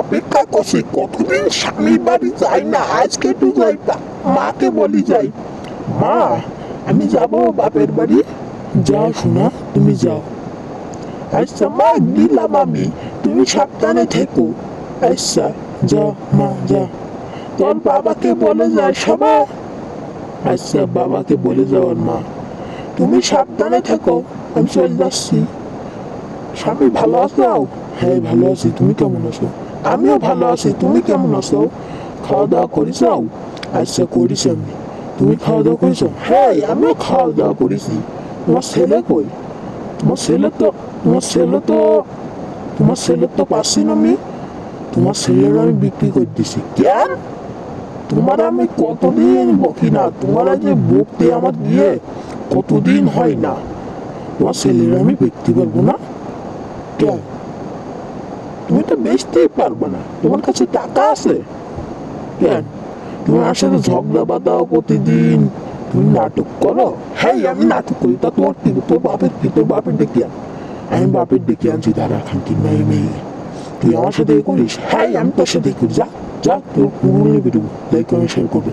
অপেক্ষা করছি, কতদিন স্বামীর বাড়ি যাই না, আজকে একটু যাই। মাকে বলি যাই, মা আমি যাব বাপের বাড়ি। যাও শোনা, তুমি যাও। আচ্ছা মা, দিলাম আমি, তুমি সাবধানে থেকো। আচ্ছা, যাও মা, যাও। তোর বাবাকে বলে যায় সবাই। আচ্ছা, বাবাকে বলে যাওয়ার মা। তুমি সাবধানে থেকো, আমি চলে যাচ্ছি। স্বামী ভালো আছো? হ্যাঁ, ভালো আছি। তুমি কেমন আছো? আমিও ভালো আছি, তুমি কেমন আছো? খাওয়া দাওয়া করেছো? আচ্ছা, করেছি আমি। তুমি খাওয়া দাওয়া করেছো? হ্যাঁ, আমিও খাওয়া দাওয়া করেছি। তোমার ছেলে কই? তোমার ছেলে তো তোমার ছেলে তো তোমার ছেলে তো পাচ্ছি না আমি। তোমার ছেলের আমি বিক্রি করে দিছি। কেন? তোমার আমি কতদিন বকি না, তোমার যে বকতে আমার গিয়ে কতদিন হয় না। তোমার ছেলের আমি বিক্রি করবো না। কেন? তুমি তো বেচতেই পারবে না, তোমার কাছে টাকা আছে। কেন? তুমি আমার সাথে ঝগড়া বাঁধাও প্রতিদিন, তুমি নাটক করো। হ্যাঁ, আমি নাটক করি, তা তোর কি, তোর বাপের কি, তোর বাপের ডেকে আন। আমি বাপের ডেকে আনছি, তারা খানকি মেয়ে মেয়ে। তুই আমার সাথে এ করিস? হ্যাঁ, আমি তোর সাথে করি। যা যা, তোর কুড়ুল নিয়ে বেরোবো, লাইক কমেন্ট শেয়ার করবে।